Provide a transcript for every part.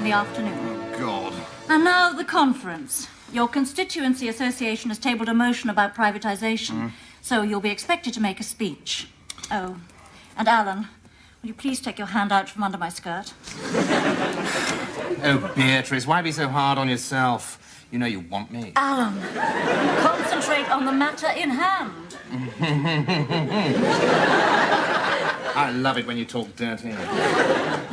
in the afternoon. Oh, God. And now the conference. Your constituency association has tabled a motion about privatisation, so you'll be expected to make a speech. Oh, and Alan, will you please take your hand out from under my skirt? Oh, Beatrice, why be so hard on yourself? You know you want me. Alan, concentrate on the matter in hand. I love it when you talk dirty.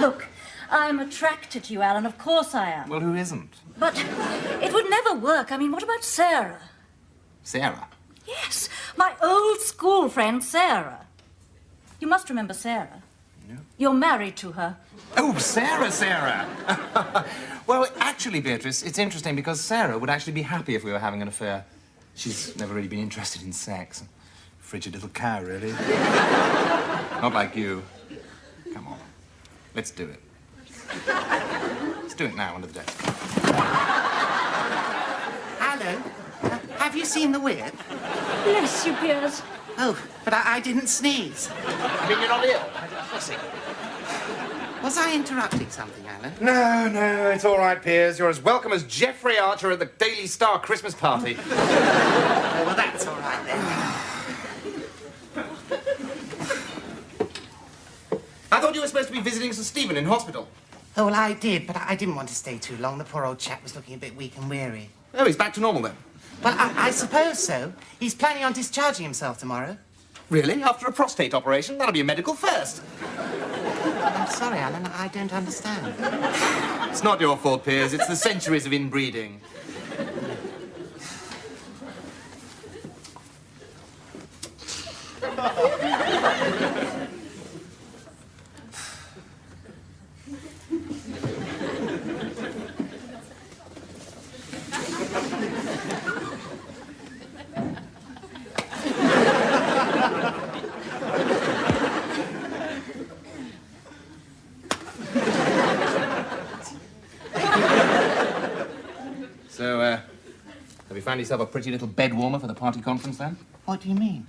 Look, I'm attracted to you, Alan. Of course I am. Well, who isn't? But it would never work. I mean, what about Sarah? Sarah? Yes, my old school friend, Sarah. You must remember Sarah. No. You're married to her. Oh, Sarah. Well, actually, Beatrice, it's interesting because Sarah would actually be happy if we were having an affair. She's never really been interested in sex. Frigid little cow, really. Not like you. Come on. Let's do it. Let's do it now, under the desk. Hello. Have you seen the whip? Bless you, Piers. Oh, but I didn't sneeze. I mean, you're not ill. Was I interrupting something, Alan? No, it's all right, Piers. You're as welcome as Geoffrey Archer at the Daily Star Christmas party. Oh, well, that's all right, then. I thought you were supposed to be visiting Sir Stephen in hospital. Oh, well, I did, but I didn't want to stay too long. The poor old chap was looking a bit weak and weary. Oh, he's back to normal then? Well, I suppose so. He's planning on discharging himself tomorrow. Really? After a prostate operation? That'll be a medical first. I'm sorry, Alan, I don't understand. It's not your fault, Piers. It's the centuries of inbreeding. So, have you found yourself a pretty little bed warmer for the party conference, then? What do you mean?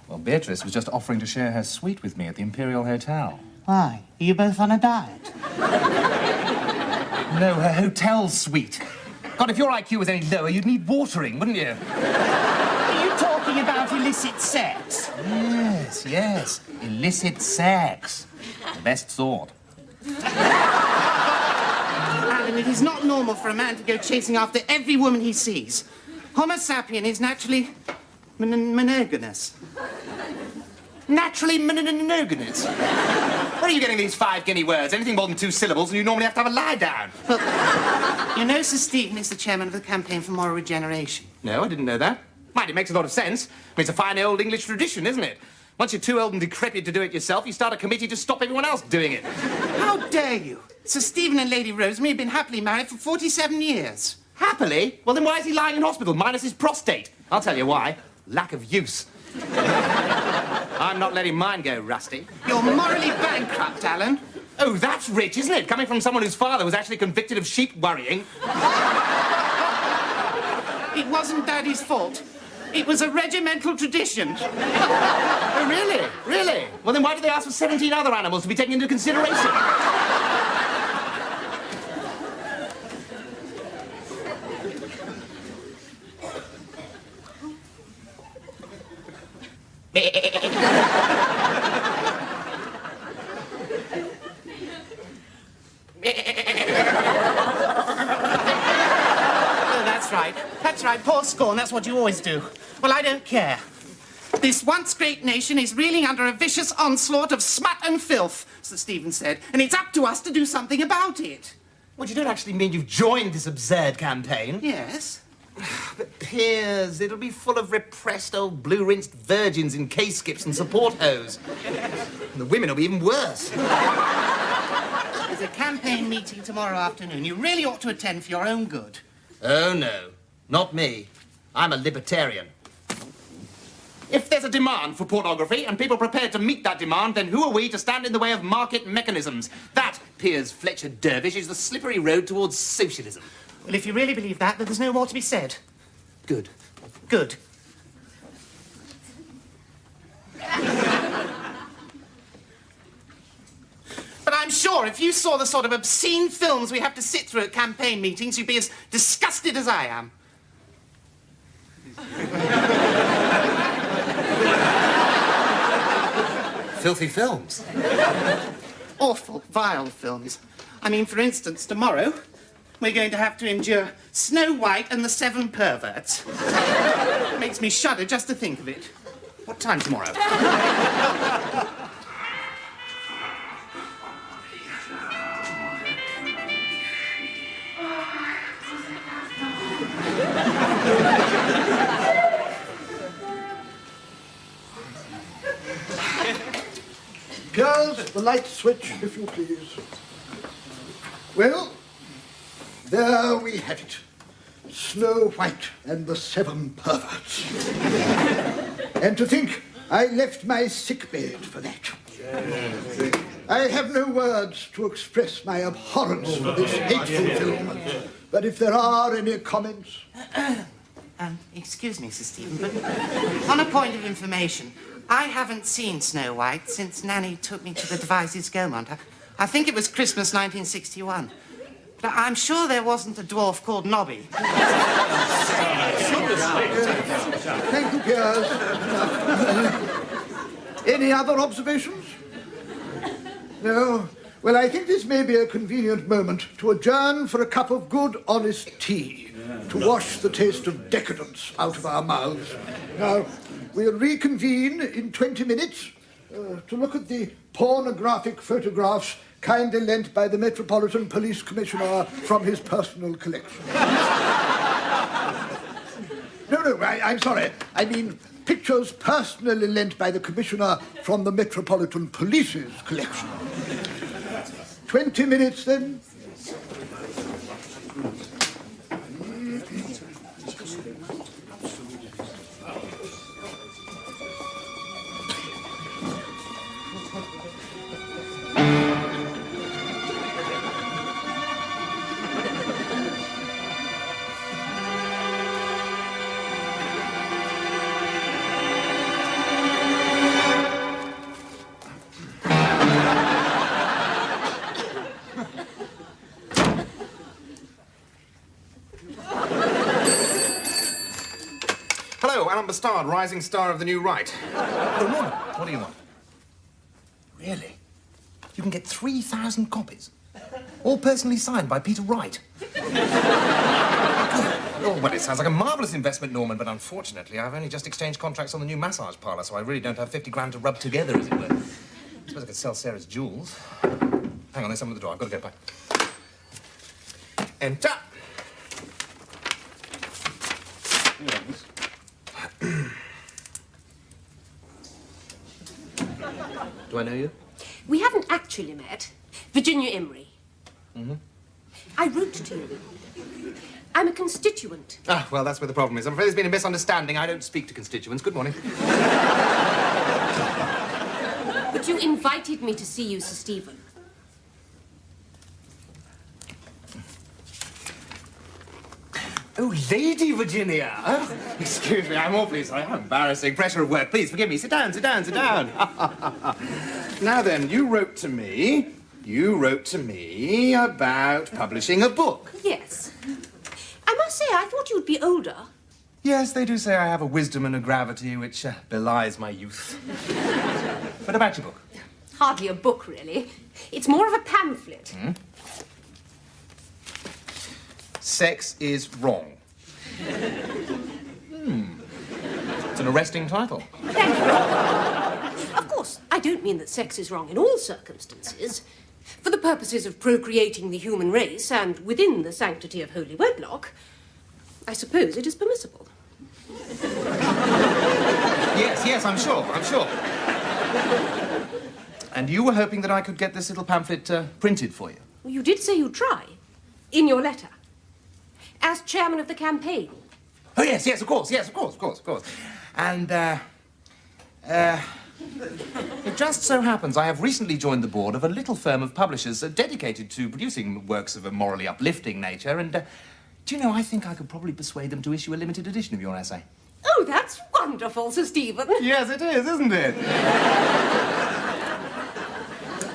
Well, Beatrice was just offering to share her suite with me at the Imperial Hotel. Why? Are you both on a diet? No, her hotel suite. God, if your IQ was any lower, you'd need watering, wouldn't you? Are you talking about illicit sex? Yes. Illicit sex. The best sort. Alan, it is not normal for a man to go chasing after every woman he sees. Homo sapien is naturally monogamous. Naturally monogamous. Where are you getting these 5 guinea words? Anything more than 2 syllables and you normally have to have a lie down. Well, you know Sir Stephen is the chairman of the campaign for moral regeneration. No, I didn't know that. Mind, it makes a lot of sense. I mean, it's a fine old English tradition, isn't it? Once you're too old and decrepit to do it yourself, you start a committee to stop everyone else doing it. How dare you? Sir Stephen and Lady Rosemary have been happily married for 47 years. Happily? Well, then why is he lying in hospital, minus his prostate? I'll tell you why. Lack of use. I'm not letting mine go rusty. You're morally bankrupt, Alan. Oh, that's rich, isn't it? Coming from someone whose father was actually convicted of sheep worrying. It wasn't Daddy's fault. It was a regimental tradition. Oh, really? Really? Well, then why did they ask for 17 other animals to be taken into consideration? That's right, pour scorn, that's what you always do. Well, I don't care. This once great nation is reeling under a vicious onslaught of smut and filth, Sir Stephen said, and it's up to us to do something about it. Well, you don't actually mean you've joined this absurd campaign? Yes. But, Piers, it'll be full of repressed old blue-rinsed virgins in K-skips and support hose. And the women will be even worse. There's a campaign meeting tomorrow afternoon. You really ought to attend for your own good. Oh, no. Not me. I'm a libertarian. If there's a demand for pornography and people prepared to meet that demand, then who are we to stand in the way of market mechanisms? That, Piers Fletcher-Dervish, is the slippery road towards socialism. Well, if you really believe that, then there's no more to be said. Good. Good. But I'm I'm sure if you saw the sort of obscene films we have to sit through at campaign meetings, you'd be as disgusted as I am. Filthy films. Awful, vile films. I mean, for instance, tomorrow, we're going to have to endure Snow White and the Seven Perverts. It makes me shudder just to think of it. What time tomorrow? Piers, the light switch, if you please. Well, there we have it. Snow White and the Seven Perverts. And to think I left my sickbed for that. I have no words to express my abhorrence for this hateful film. But if there are any comments... Excuse me, Sir Stephen, but on a point of information, I haven't seen Snow White since Nanny took me to the Devizes Gaumont. I think it was Christmas 1961. But I'm sure there wasn't a dwarf called Nobby. Thank you, Piers. Any other observations? No? Well, I think this may be a convenient moment to adjourn for a cup of good, honest tea, to wash the taste of decadence out of our mouths. Now, we'll reconvene in 20 minutes to look at the pornographic photographs kindly lent by the Metropolitan Police Commissioner from his personal collection. No, I'm sorry. I mean pictures personally lent by the Commissioner from the Metropolitan Police's collection. 20 minutes, then. Bastard, rising star of the new right. Good morning. What do you want? Really? You can get 3,000 copies? All personally signed by Peter Wright? Oh, well, it sounds like a marvellous investment, Norman, but unfortunately, I've only just exchanged contracts on the new massage parlour, so I really don't have 50 grand to rub together, as it were. I suppose I could sell Sarah's jewels. Hang on, there's someone at the door. I've got to go back. Enter. Do I know you? We haven't actually met. Virginia Emery. Mm-hmm. I wrote to you. I'm a constituent. Ah, well, that's where the problem is. I'm afraid there's been a misunderstanding. I don't speak to constituents. Good morning. But you invited me to see you, Sir Stephen. Oh, Lady Virginia. Oh, excuse me, I'm awfully sorry. How embarrassing. Pressure of work. Please, forgive me. Sit down, sit down, sit down. Now then, you wrote to me about publishing a book. Yes. I must say, I thought you'd be older. Yes, they do say I have a wisdom and a gravity which belies my youth. But about your book? Hardly a book, really. It's more of a pamphlet. Hmm? Sex is wrong. It's an arresting title. Thank you. Of course, I don't mean that sex is wrong in all circumstances. For the purposes of procreating the human race and within the sanctity of holy wedlock, I suppose it is permissible. Yes, I'm sure. And you were hoping that I could get this little pamphlet printed for you? Well, you did say you'd try, in your letter. As chairman of the campaign. Oh, yes, of course. And, it just so happens I have recently joined the board of a little firm of publishers dedicated to producing works of a morally uplifting nature, and, do you know, I think I could probably persuade them to issue a limited edition of your essay. Oh, that's wonderful, Sir Stephen. Yes, it is, isn't it?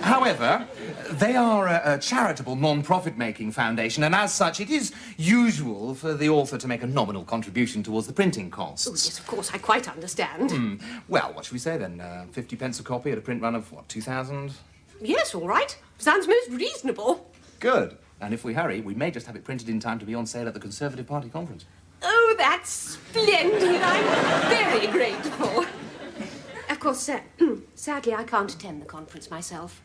However, They are a charitable, non-profit-making foundation, and as such, it is usual for the author to make a nominal contribution towards the printing costs. Oh, yes, of course, I quite understand. Well, what should we say then? 50 pence a copy at a print run of, what, 2,000? Yes, all right. Sounds most reasonable. Good. And if we hurry, we may just have it printed in time to be on sale at the Conservative Party conference. Oh, that's splendid. I'm very grateful. Of course, sadly, I can't attend the conference myself.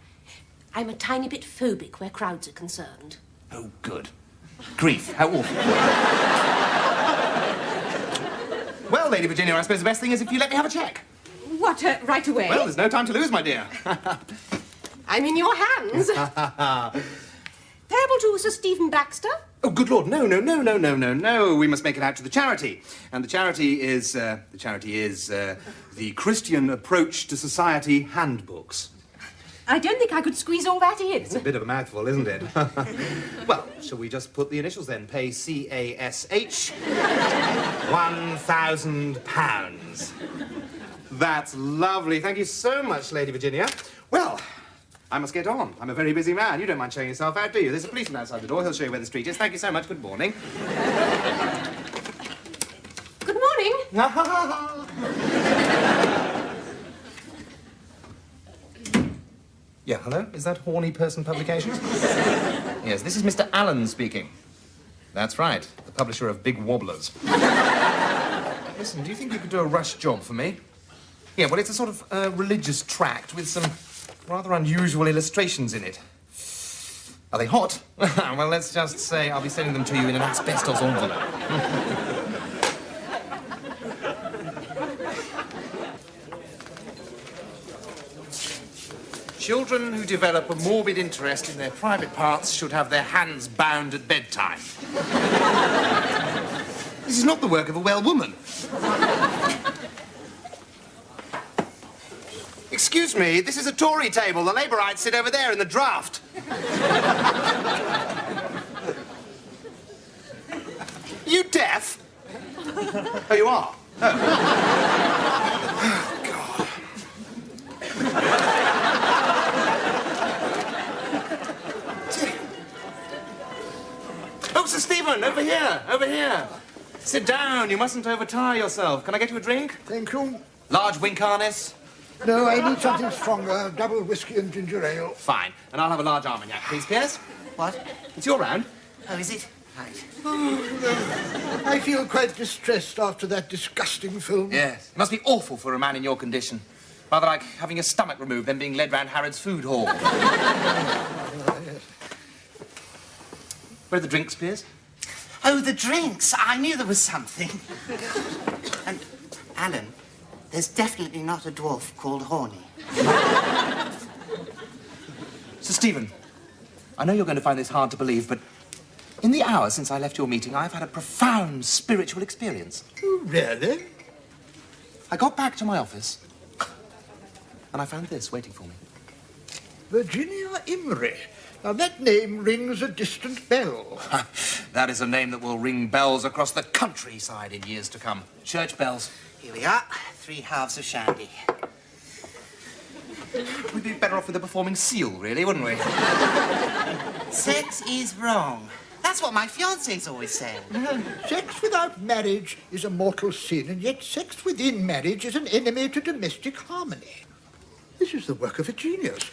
I'm a tiny bit phobic where crowds are concerned. Oh, good. Grief, how awful. Well, Lady Virginia, I suppose the best thing is if you let me have a cheque. What, right away? Well, there's no time to lose, my dear. I'm in your hands. Payable to Sir Stephen Baxter? Oh, good Lord, no. We must make it out to the charity. And the charity is the Christian Approach to Society Handbooks. I don't think I could squeeze all that in. It's a bit of a mouthful, isn't it? Well, shall we just put the initials then? Pay CASH £1,000. That's lovely. Thank you so much, Lady Virginia. Well, I must get on. I'm a very busy man. You don't mind showing yourself out, do you? There's a policeman outside the door. He'll show you where the street is. Thank you so much. Good morning. Good morning. Yeah, hello? Is that Horny Person Publications? Yes, this is Mr. Allen speaking. That's right, the publisher of Big Wobblers. Listen, do you think you could do a rush job for me? Yeah, well, it's a sort of religious tract with some rather unusual illustrations in it. Are they hot? Well, let's just say I'll be sending them to you in an asbestos envelope. Children who develop a morbid interest in their private parts should have their hands bound at bedtime. This is not the work of a well woman. Excuse me, this is a Tory table. The Labourites sit over there in the draft. You deaf? Oh, you are? Oh. Oh, Sir Stephen, over here. Sit down, you mustn't overtire yourself. Can I get you a drink? Thank you. Large wink harness? No, I need something stronger. Double whiskey and ginger ale. Fine. And I'll have a large Armagnac, please, Piers. What? It's your round. Oh, is it? Right. I feel quite distressed after that disgusting film. Yes. It must be awful for a man in your condition. Rather like having your stomach removed than being led round Harrod's food hall. Where are the drinks, Piers? Oh, the drinks. I knew there was something. And, Alan, there's definitely not a dwarf called Horny. Sir Stephen, I know you're going to find this hard to believe, but in the hour since I left your meeting, I've had a profound spiritual experience. Oh, really? I got back to my office, and I found this waiting for me. Virginia Imrie. Now, that name rings a distant bell. That is a name that will ring bells across the countryside in years to come. Church bells. Here we are, 3 halves of shandy. We'd be better off with a performing seal, really, wouldn't we? Sex is wrong. That's what my fiancé's always said. Sex without marriage is a mortal sin, and yet sex within marriage is an enemy to domestic harmony. This is the work of a genius.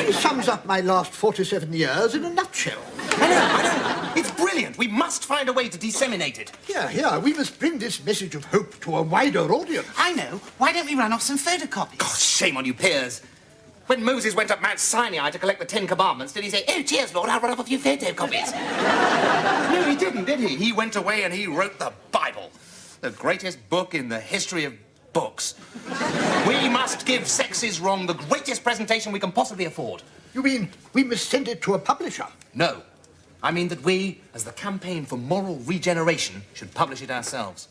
She sums up my last 47 years in a nutshell. I know. It's brilliant. We must find a way to disseminate it. Here, we must bring this message of hope to a wider audience. I know. Why don't we run off some photocopies? God, shame on you, Piers. When Moses went up Mount Sinai to collect the 10 Commandments, did he say, "Oh, cheers, Lord, I'll run off a few photocopies"? No, he didn't, did he? He went away and he wrote the Bible. The greatest book in the history of books. We must give Sex is Wrong the greatest presentation we can possibly afford. You mean we must send it to a publisher? No. I mean that we, as the Campaign for Moral Regeneration, should publish it ourselves.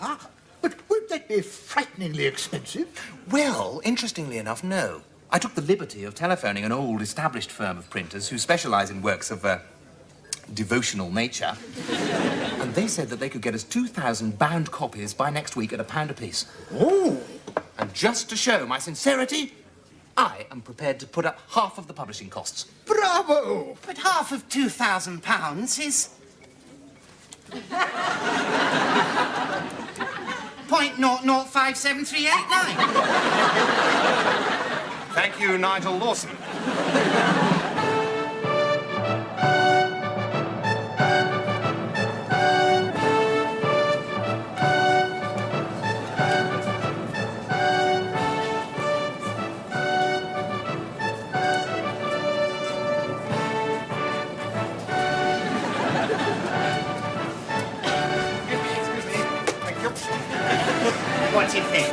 Ah, but won't that be frighteningly expensive? Well, interestingly enough, no. I took the liberty of telephoning an old established firm of printers who specialise in works of devotional nature. And they said that they could get us 2,000 bound copies by next week at £1 apiece. Oh! And just to show my sincerity, I am prepared to put up half of the publishing costs. Bravo! But half of £2,000 is... 0.005739. Thank you, Nigel Lawson. What do you think?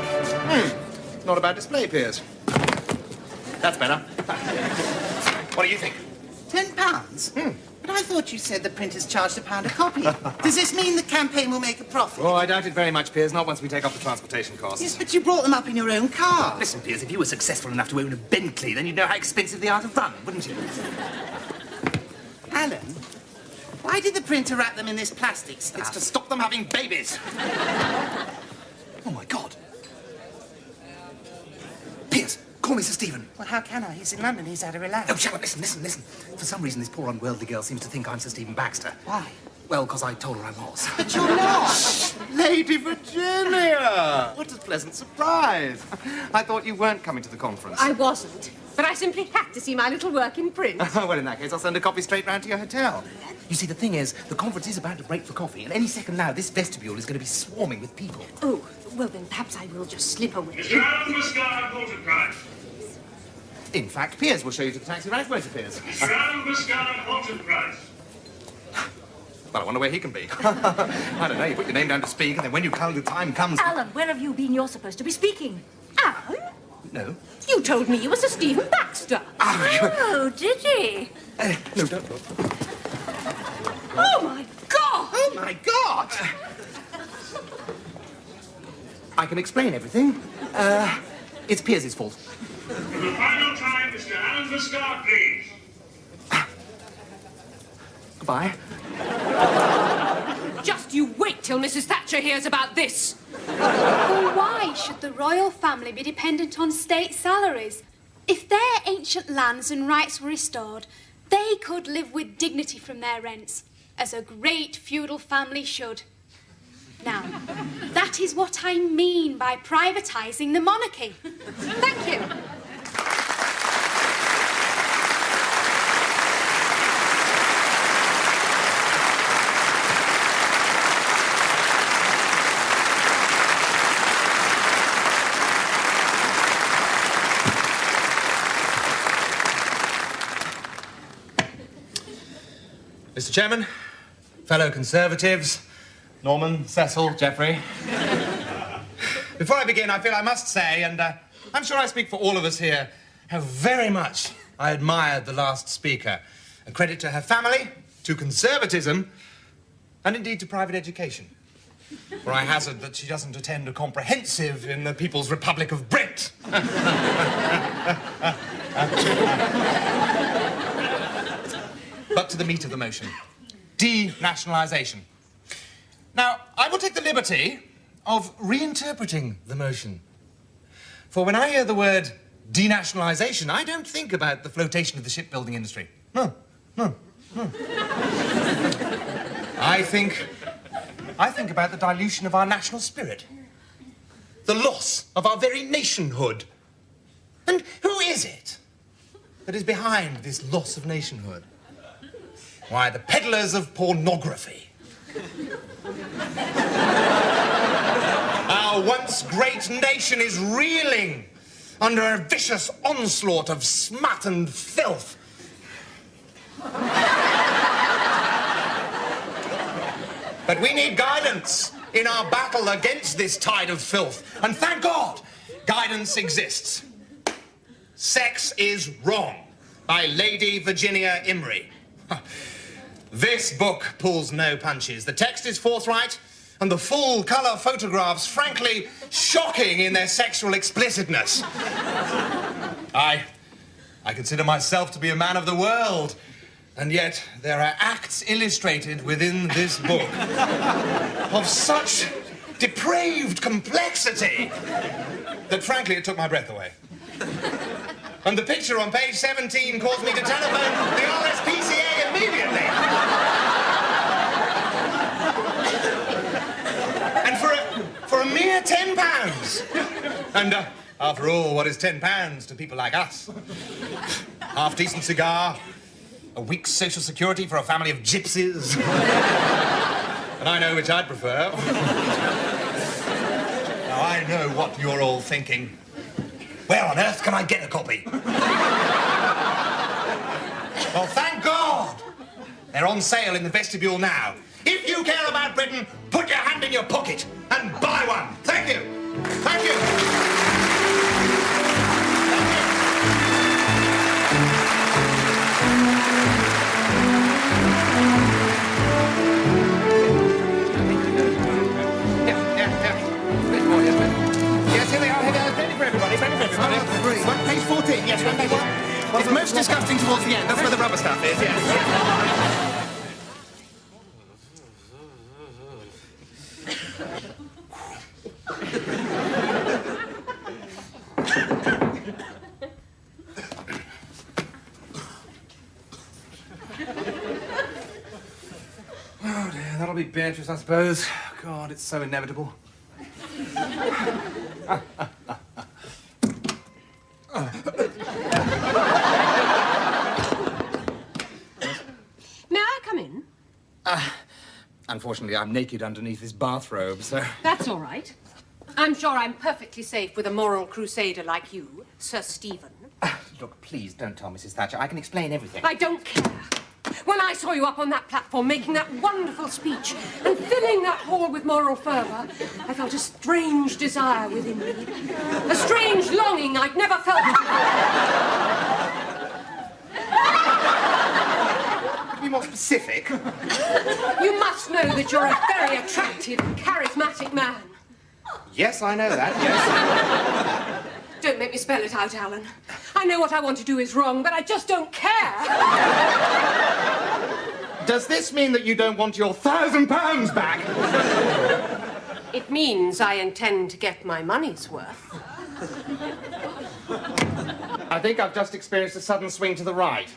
Not a bad display, Piers. That's better. What do you think? £10? But I thought you said the printers charged £1 a copy. Does this mean the campaign will make a profit? Oh, I doubt it very much, Piers. Not once we take off the transportation costs. Yes, but you brought them up in your own car. Listen, Piers, if you were successful enough to own a Bentley, then you'd know how expensive they are to run, wouldn't you? Alan, why did the printer wrap them in this plastic stuff? It's to stop them having babies. Oh, my God. Piers, call me Sir Stephen. Well, how can I? He's in London. He's had a relax. Oh, shut up. Listen. For some reason, this poor unworldly girl seems to think I'm Sir Stephen Baxter. Why? Well, because I told her I was. But you're not. Lady Virginia! What a pleasant surprise. I thought you weren't coming to the conference. I wasn't, but I simply had to see my little work in print. Well, in that case, I'll send a copy straight round to your hotel. You see, the thing is, the conference is about to break for coffee, and any second now, this vestibule is going to be swarming with people. Oh, well then, perhaps I will just slip away. Mr. Alan Muscard, Porter Price. In fact, Piers will show you to the taxi right away to Piers. Mr. Alan Muscard, Porter Price. Well, I wonder where he can be. I don't know, you put your name down to speak, and then when the time comes... Alan, where have you been? You're supposed to be speaking. Alan? No. You told me you were Sir Stephen Baxter. Oh, did he? No, don't look. Oh, my God! Oh, my God! I can explain everything. It's Piers' fault. For the final time, Mr. Alan Muscard, please. Goodbye. Just you wait till Mrs. Thatcher hears about this. Well, why should the royal family be dependent on state salaries? If their ancient lands and rights were restored, they could live with dignity from their rents, as a great feudal family should. Now, that is what I mean by privatising the monarchy. Thank you. Mr. Chairman, fellow Conservatives, Norman, Cecil, Geoffrey. Before I begin, I feel I must say, and I'm sure I speak for all of us here, how very much I admired the last speaker. A credit to her family, to conservatism, and indeed to private education. For I hazard that she doesn't attend a comprehensive in the People's Republic of Brent. But to the meat of the motion. Denationalisation. Now, I will take the liberty of reinterpreting the motion. For when I hear the word denationalisation, I don't think about the flotation of the shipbuilding industry. No. I think about the dilution of our national spirit. The loss of our very nationhood. And who is it that is behind this loss of nationhood? Why, the peddlers of pornography. Our once great nation is reeling under a vicious onslaught of smut and filth. But we need guidance in our battle against this tide of filth. And thank God, guidance exists. Sex is Wrong by Lady Virginia Imrie. This book pulls no punches. The text is forthright, and the full-colour photographs, frankly, shocking in their sexual explicitness. I consider myself to be a man of the world, and yet there are acts illustrated within this book of such depraved complexity that, frankly, it took my breath away. And the picture on page 17 caused me to telephone the RSPCA immediately. And for a mere £10. And after all, what is £10 to people like us? Half-decent cigar, a week's social security for a family of gypsies. And I know which I'd prefer. Now, I know what you're all thinking. Where on earth can I get a copy? Well, thank God! They're on sale in the vestibule now. If you care about Britain, put your hand in your pocket and buy one. Thank you. Thank you. Yes, here they are. Ready for everybody. One, page 14. Yes, one, page 1. It's most disgusting towards the end. That's where the rubber stuff is, yes. Oh, dear, that'll be Beatrice, I suppose. God, it's so inevitable. May I come in? Unfortunately, I'm naked underneath this bathrobe, so... That's all right. I'm sure I'm perfectly safe with a moral crusader like you, Sir Stephen. Look, please don't tell Mrs. Thatcher. I can explain everything. I don't care. When I saw you up on that platform making that wonderful speech and filling that hall with moral fervour, I felt a strange desire within me. A strange longing I'd never felt before. Could you be more specific? You must know that you're a very attractive, charismatic man. Yes, I know that, yes. Don't make me spell it out, Alan. I know what I want to do is wrong, but I just don't care. Does this mean that you don't want your £1,000 back? It means I intend to get my money's worth. I think I've just experienced a sudden swing to the right.